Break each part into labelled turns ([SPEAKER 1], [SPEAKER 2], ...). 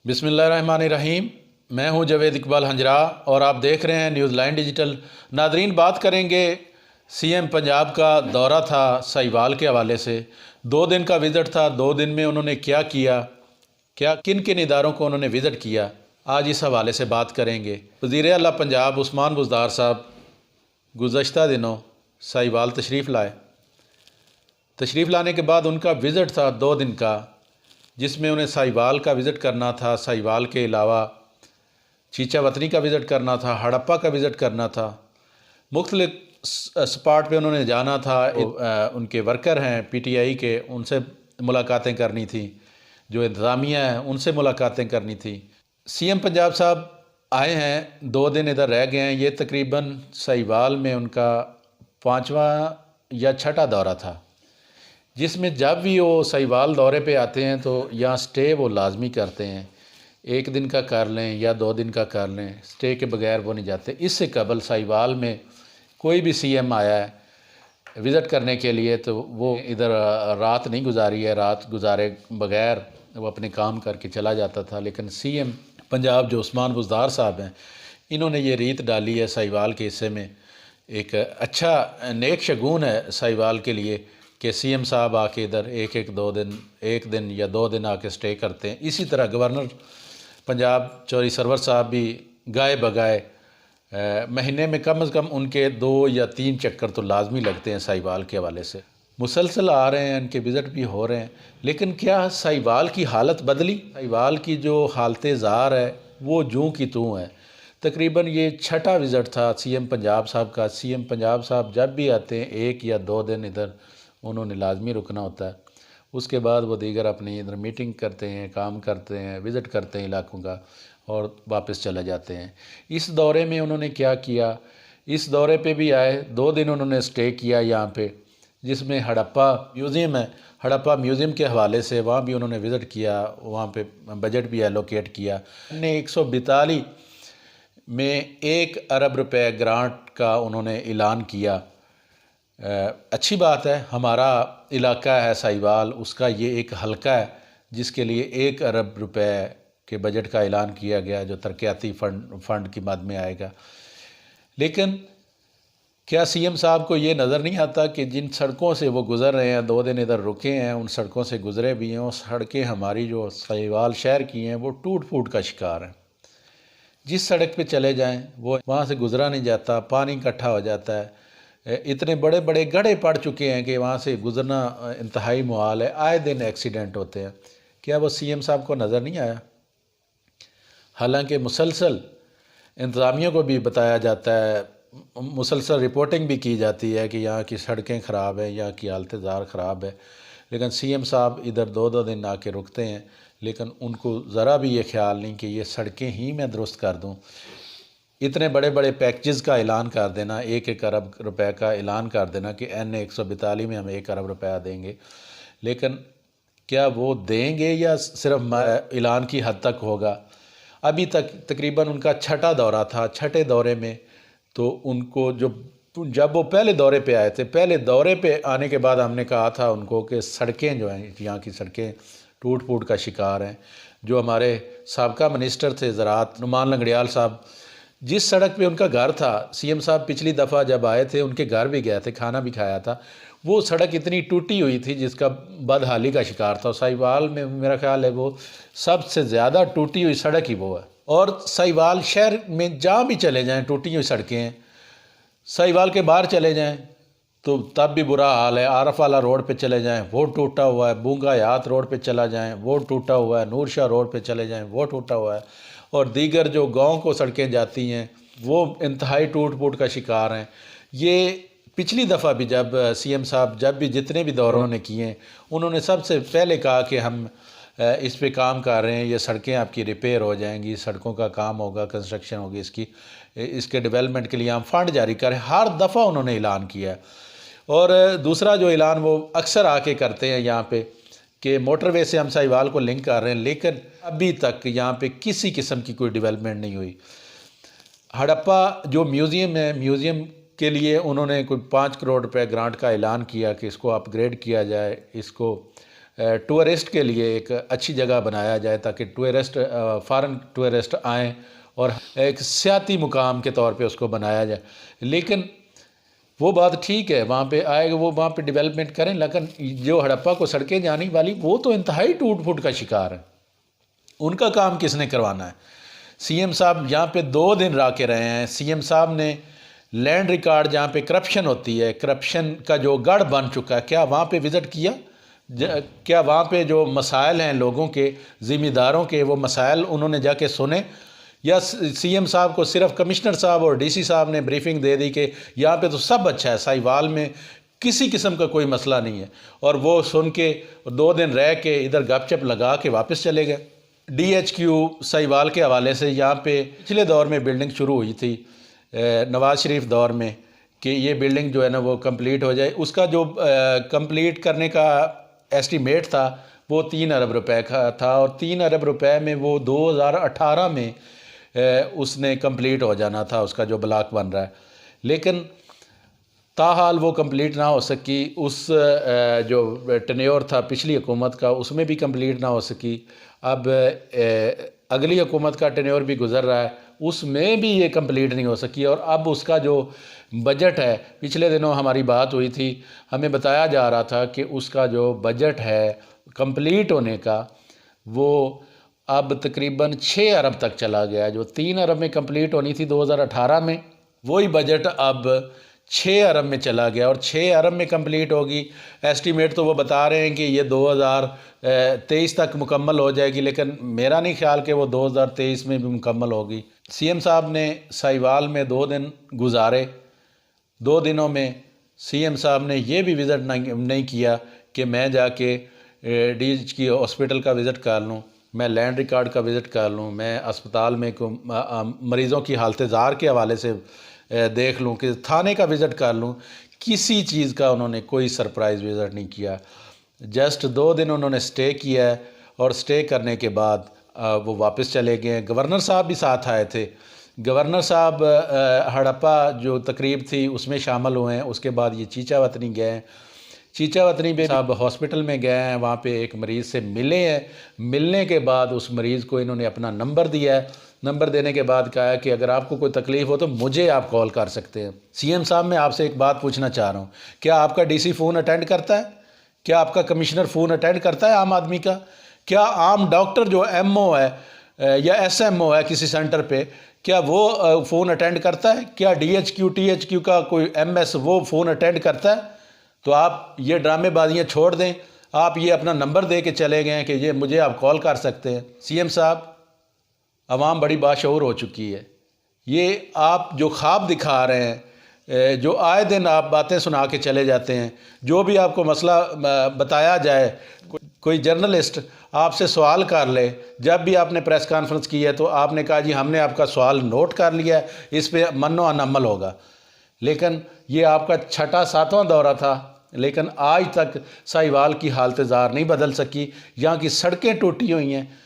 [SPEAKER 1] बिस्मिल्लाहिर्रहमानिर्रहीम। मैं हूं जवेद इकबाल हंजरा और आप देख रहे हैं न्यूज़ लाइन डिजिटल। नादरीन, बात करेंगे सीएम पंजाब का दौरा था साहिवाल के हवाले से। 2 दिन का विज़िट था। 2 दिन में उन्होंने क्या किया, क्या किन किन इदारों को उन्होंने विज़िट किया, आज इस हवाले से बात करेंगे। वज़ीर आला पंजाब उस्मान बुज़दार साहब गुज़श्ता दिनों साहिवाल तशरीफ़ लाने के बाद उनका विज़िट था 2 दिन का, जिसमें उन्हें साहिवाल का विज़िट करना था। साहिवाल के अलावा चीचावतनी का विज़िट करना था, हड़प्पा का विज़िट करना था। मुख्तलिफ स्पॉट पे उन्होंने जाना था। उनके वर्कर हैं पीटीआई के, उनसे मुलाकातें करनी थी। जो इंतज़ामिया है उनसे मुलाकातें करनी थी। सीएम पंजाब साहब आए हैं, 2 दिन इधर रह गए हैं। ये तकरीबन साहिवाल में उनका 5वां या 6ठा दौरा था, जिसमें जब भी वो साहिवाल दौरे पे आते हैं तो यहाँ स्टे वो लाजमी करते हैं। 1 दिन का कर लें या 2 दिन का कर लें, स्टे के बगैर वो नहीं जाते। इससे कबल साहिवाल में कोई भी सीएम आया है विज़िट करने के लिए तो वो इधर रात नहीं गुजारी है। रात गुजारे बगैर वो अपने काम करके चला जाता था। लेकिन सीएम पंजाब जो उस्मान बुज़दार साहब हैं, इन्होंने ये रीत डाली है साहिवाल के हिस्से में। एक अच्छा नेक शगुन है साहिवाल के लिए कि सीएम साहब आके इधर 1 दिन या 2 दिन आके स्टे करते हैं। इसी तरह गवर्नर पंजाब चौधरी सरवर साहब भी गाए बगाए महीने में कम से कम उनके 2 या 3 चक्कर तो लाजमी लगते हैं साहिवाल के हवाले से। मुसलसल आ रहे हैं, इनके विज़िट भी हो रहे हैं। लेकिन क्या साहिवाल की हालत बदली? साहिवाल की जो हालत ज़ार है वो जूँ की तूँ है। तकरीबन ये 6ठा विज़िट था सीएम पंजाब साहब का। सीएम पंजाब साहब जब भी आते हैं 1 या 2 दिन इधर उन्होंने लाजमी रुकना होता है। उसके बाद वो दीगर अपनी इधर मीटिंग करते हैं, काम करते हैं, विज़िट करते हैं इलाकों का और वापस चले जाते हैं। इस दौरे में उन्होंने क्या किया? इस दौरे पे भी आए, 2 दिन उन्होंने स्टे किया यहाँ पे, जिसमें हड़प्पा म्यूज़ियम है। हड़प्पा म्यूज़ियम के हवाले से वहाँ भी उन्होंने विज़िट किया, वहाँ पे बजट भी एलोकेट किया। ने 142 में 1 अरब रुपए ग्रांट का उन्होंने ऐलान किया। अच्छी बात है। हमारा इलाका है साहिवाल, उसका ये एक हलका है जिसके लिए 1 अरब रुपए के बजट का ऐलान किया गया, जो तरक्याती फ़ंड की मद में आएगा। लेकिन क्या सीएम साहब को ये नज़र नहीं आता कि जिन सड़कों से वो गुज़र रहे हैं, 2 दिन इधर रुके हैं, उन सड़कों से गुज़रे भी हैं। वो सड़कें हमारी जो साहिवाल शहर की हैं वो टूट फूट का शिकार हैं। जिस सड़क पे चले जाएं वो वहाँ से गुज़रा नहीं जाता, पानी इकट्ठा हो जाता है। इतने बड़े बड़े गड्ढे पड़ चुके हैं कि वहाँ से गुज़रना इंतहाई मुहाल है। आए दिन एक्सीडेंट होते हैं। क्या वो सीएम साहब को नज़र नहीं आया? हालांकि मुसलसल इंतज़ामिया को भी बताया जाता है, मुसलसल रिपोर्टिंग भी की जाती है कि यहाँ की सड़कें ख़राब हैं, यहाँ की हालत ज़ार ख़राब है। लेकिन सीएम साहब इधर 2-2 दिन आके रुकते हैं, लेकिन उनको ज़रा भी ये ख्याल नहीं कि ये सड़कें ही मैं दुरुस्त कर दूँ। इतने बड़े बड़े पैकेजेस का ऐलान कर देना, 1-1 अरब रुपए का ऐलान कर देना कि N 142 में हम 1 अरब रुपया देंगे। लेकिन क्या वो देंगे या सिर्फ ऐलान की हद तक होगा? अभी तक तकरीबन उनका 6ठा दौरा था। 6ठे दौरे में तो उनको जब वो पहले दौरे पे आए थे, पहले दौरे पे आने के बाद हमने कहा था उनको कि सड़कें जो हैं, यहाँ की सड़कें टूट फूट का शिकार हैं। जो हमारे साबका मिनिस्टर थे ज़राअत नुमान लंगड़ियाल साहब, जिस सड़क पे उनका घर था, सीएम साहब पिछली दफ़ा जब आए थे उनके घर भी गए थे, खाना भी खाया था। वो सड़क इतनी टूटी हुई थी जिसका बदहाली का शिकार था। साहिवाल में मेरा ख्याल है वो सबसे ज़्यादा टूटी हुई सड़क ही वो है। और साहिवाल शहर में जहाँ भी चले जाएं टूटी हुई सड़कें हैं। साहिवाल के बाहर चले जाएं तो तब भी बुरा हाल है। आरफ वाला रोड पे चले जाएं वो टूटा हुआ है। बूंगा हयात रोड पे चला जाएं वो टूटा हुआ है। नूर शाह रोड पे चले जाएं वो टूटा हुआ है। और दीगर जो गांव को सड़कें जाती हैं वो इंतहाई टूट फूट का शिकार हैं। ये पिछली दफ़ा भी जब सीएम साहब जब भी जितने भी दौरों ने किए, उन्होंने सबसे पहले कहा कि हम इस पे काम कर रहे हैं, ये सड़कें आपकी रिपेयर हो जाएंगी, सड़कों का काम होगा, कंस्ट्रक्शन होगी, इसके डेवलपमेंट के लिए हम फ़ंड जारी करें। हर दफ़ा उन्होंने ऐलान किया है। और दूसरा जो ऐलान वो अक्सर आके करते हैं यहाँ पे कि मोटरवे से हम साहिवाल को लिंक कर रहे हैं, लेकिन अभी तक यहाँ पे किसी किस्म की कोई डेवलपमेंट नहीं हुई। हड़प्पा जो म्यूज़ियम है, म्यूज़ियम के लिए उन्होंने कोई 5 करोड़ रुपए ग्रांट का ऐलान किया कि इसको अपग्रेड किया जाए, इसको टूरिस्ट के लिए एक अच्छी जगह बनाया जाए ताकि टूरिस्ट फ़ॉरेन टूरिस्ट आएँ और एक सियाती मुकाम के तौर पे उसको बनाया जाए। लेकिन वो बात ठीक है, वहाँ पे आएगा, वो वहाँ पे डेवलपमेंट करें, लेकिन जो हड़प्पा को सड़कें जाने वाली वो तो इंतहाई टूट फूट का शिकार है। उनका काम किसने करवाना है? सीएम साहब यहाँ पे 2 दिन रह के रहे हैं। सीएम साहब ने लैंड रिकॉर्ड जहाँ पे करप्शन होती है, करप्शन का जो गढ़ बन चुका है, क्या वहाँ पे विज़िट किया? क्या वहाँ पे जो मसाइल हैं लोगों के, ज़िम्मेदारों के, वो मसाइल उन्होंने जाके सुने? या सीएम साहब को सिर्फ कमिश्नर साहब और डीसी साहब ने ब्रीफिंग दे दी कि यहाँ पे तो सब अच्छा है, साहिवाल में किसी किस्म का कोई मसला नहीं है, और वो सुन के 2 दिन रह के इधर गपशप लगा के वापस चले गए? DHQ साहिवाल के हवाले से यहाँ पे पिछले दौर में बिल्डिंग शुरू हुई थी, नवाज़ शरीफ दौर में, कि ये बिल्डिंग जो है ना वो कंप्लीट हो जाए। उसका जो कंप्लीट करने का एस्टीमेट था वो 3 अरब रुपए का था, और 3 अरब रुपए में वो 2018 में उसने कंप्लीट हो जाना था, उसका जो ब्लॉक बन रहा है। लेकिन ताहाल वो कंप्लीट ना हो सकी। उस जो टेन्योर था पिछली हुकूमत का, उसमें भी कंप्लीट ना हो सकी। अब अगली हुकूमत का टेन्योर भी गुजर रहा है, उसमें भी ये कंप्लीट नहीं हो सकी। और अब उसका जो बजट है, पिछले दिनों हमारी बात हुई थी, हमें बताया जा रहा था कि उसका जो बजट है कंप्लीट होने का, वो अब तकरीबन 6 अरब तक चला गया। जो 3 अरब में कंप्लीट होनी थी 2018 में, वही बजट अब 6 अरब में चला गया, और 6 अरब में कंप्लीट होगी। एस्टीमेट तो वो बता रहे हैं कि ये 2023 तक मुकम्मल हो जाएगी, लेकिन मेरा नहीं ख्याल कि वो 2023 में भी मुकम्मल होगी। सीएम साहब ने साहिवाल में 2 दिन गुजारे। 2 दिनों में सीएम साहब ने ये भी विज़िट नहीं किया कि मैं जाके DHQ हॉस्पिटल का विज़िट कर लूँ, मैं लैंड रिकॉर्ड का विज़िट कर लूँ, मैं अस्पताल में मरीज़ों की हालत ज़ार के हवाले से देख लूँ, कि थाने का विज़िट कर लूँ। किसी चीज़ का उन्होंने कोई सरप्राइज़ विज़िट नहीं किया। जस्ट 2 दिन उन्होंने स्टे किया है, और स्टे करने के बाद वो वापस चले गए। गवर्नर साहब भी साथ आए थे। गवर्नर साहब हड़प्पा जो तकरीब थी उसमें शामिल हुए हैं। उसके बाद ये चीचा वतनी गए। चीचा वतनी भी साहब हॉस्पिटल में गए हैं, वहाँ पे एक मरीज़ से मिले हैं। मिलने के बाद उस मरीज़ को इन्होंने अपना नंबर दिया है। नंबर देने के बाद कहा है कि अगर आपको कोई तकलीफ़ हो तो मुझे आप कॉल कर सकते हैं। सीएम साहब, मैं आपसे एक बात पूछना चाह रहा हूँ, क्या आपका डीसी फ़ोन अटेंड करता है? क्या आपका कमिश्नर फ़ोन अटेंड करता है आम आदमी का? क्या आम डॉक्टर जो MO है या SMO है किसी सेंटर पे, क्या वो फ़ोन अटेंड करता है? क्या DHQ THQ का कोई MS वो फ़ोन अटेंड करता है? तो आप ये ड्रामेबाजियाँ छोड़ दें। आप ये अपना नंबर दे के चले गए हैं कि ये मुझे आप कॉल कर सकते हैं। सीएम साहब, अवाम बड़ी बाशऊर हो चुकी है। ये आप जो ख्वाब दिखा रहे हैं, जो आए दिन आप बातें सुना के चले जाते हैं, जो भी आपको मसला बताया जाए, कोई जर्नलिस्ट आपसे सवाल कर ले, जब भी आपने प्रेस कॉन्फ्रेंस की है तो आपने कहा जी हमने आपका सवाल नोट कर लिया है, इस पे मन्नो अनअमल होगा। लेकिन ये आपका 6वां-7वां दौरा था, लेकिन आज तक साहिवाल की हालत ज़ार नहीं बदल सकी। यहाँ की सड़कें टूटी हुई हैं,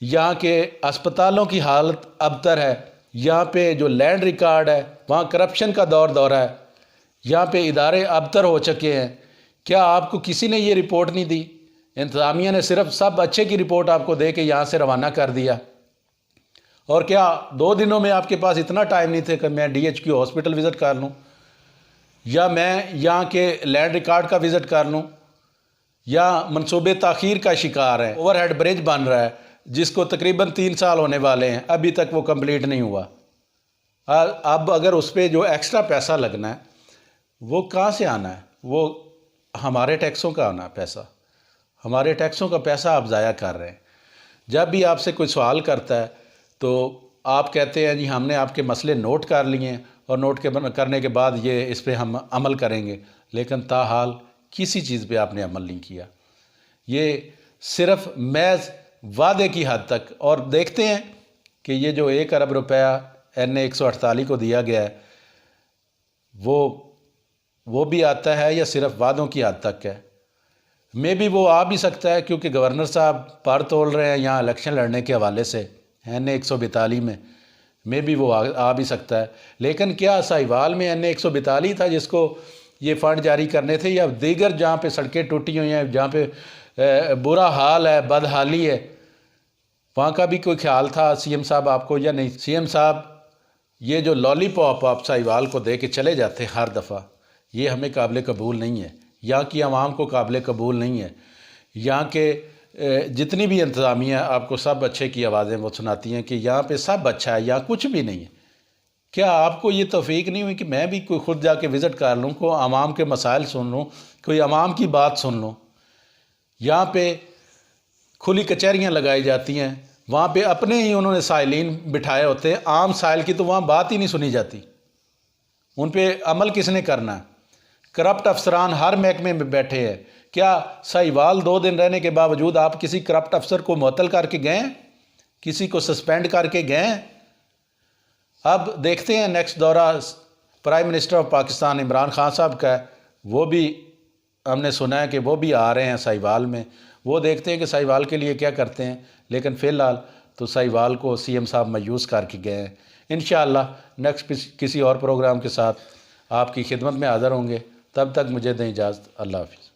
[SPEAKER 1] यहाँ के अस्पतालों की हालत अबतर है, यहाँ पे जो लैंड रिकॉर्ड है वहाँ करप्शन का दौर है, यहाँ पे इदारे अबतर हो चुके हैं। क्या आपको किसी ने ये रिपोर्ट नहीं दी? इंतज़ामिया ने सिर्फ सब अच्छे की रिपोर्ट आपको दे के यहाँ से रवाना कर दिया। और क्या 2 दिनों में आपके पास इतना टाइम नहीं थे कि मैं DHQ हॉस्पिटल विज़िट कर लूँ, या मैं यहाँ के लैंड रिकॉर्ड का विज़िट कर लूँ, या मनसूबे ताख़ीर का शिकार है? ओवरहेड ब्रिज बन रहा है जिसको तकरीबन 3 साल होने वाले हैं, अभी तक वो कंप्लीट नहीं हुआ। अब अगर उस पर जो एक्स्ट्रा पैसा लगना है वो कहाँ से आना है? वो हमारे टैक्सों का आना पैसा, हमारे टैक्सों का पैसा आप ज़ाया कर रहे हैं। जब भी आपसे कोई सवाल करता है तो आप कहते हैं जी हमने आपके मसले नोट कर लिए हैं, और नोट करने के बाद ये इस पर हम अमल करेंगे, लेकिन ताहाल किसी चीज़ पे आपने अमल नहीं किया। ये सिर्फ महज वादे की हद तक। और देखते हैं कि ये जो 1 अरब रुपया NA 148 को दिया गया है वो भी आता है या सिर्फ वादों की हद तक है? मे भी वो आ भी सकता है, क्योंकि गवर्नर साहब पर तोल रहे हैं यहाँ इलेक्शन लड़ने के हवाले से NA 142 में, मे भी वो आ भी सकता है। लेकिन क्या साहिवाल में NA 142 था जिसको ये फ़ंड जारी करने थे, या दीगर जहाँ पे सड़कें टूटी हुई हैं, जहाँ पे बुरा हाल है, बदहाली है, वहाँ का भी कोई ख्याल था सीएम साहब आपको या नहीं? सीएम साहब, ये जो लॉलीपॉप आप साहिवाल को दे के चले जाते हर दफ़ा, ये हमें काबिल कबूल नहीं है, यहाँ की आवाम को काबिल कबूल नहीं है। यहाँ के जितनी भी इंतज़ामिया आपको सब अच्छे की आवाज़ें वो सुनाती हैं कि यहाँ पे सब अच्छा है, यहाँ कुछ भी नहीं है। क्या आपको ये तौफीक नहीं हुई कि मैं भी कोई ख़ुद जाके विज़िट कर लूँ, को आवाम के मसाइल सुन लूँ, कोई आवाम की बात सुन लूँ? यहाँ पे खुली कचहरियाँ लगाई जाती हैं, वहाँ पे अपने ही उन्होंने साइलिन बिठाए होते हैं, आम साइल की तो वहाँ बात ही नहीं सुनी जाती। उन पे अमल किसने करना है? करप्ट अफसरान हर महकमे में बैठे हैं। क्या साहिवाल 2 दिन रहने के बावजूद आप किसी करप्ट अफसर को मुअत्तल करके गए, किसी को सस्पेंड करके गए? अब देखते हैं नेक्स्ट दौरा prime minister of Pakistan Imran Khan साहब का है, वो भी हमने सुना है कि वो भी आ रहे हैं साहिवाल में। वो देखते हैं कि साहिवाल के लिए क्या करते हैं, लेकिन फ़िलहाल तो साहिवाल को सीएम साहब मायूस करके गए हैं। इंशाअल्लाह नेक्स्ट किसी और प्रोग्राम के साथ आपकी खिदमत में हाज़िर होंगे। तब तक मुझे दें इजाज़त। अल्लाह हाफ़िज़।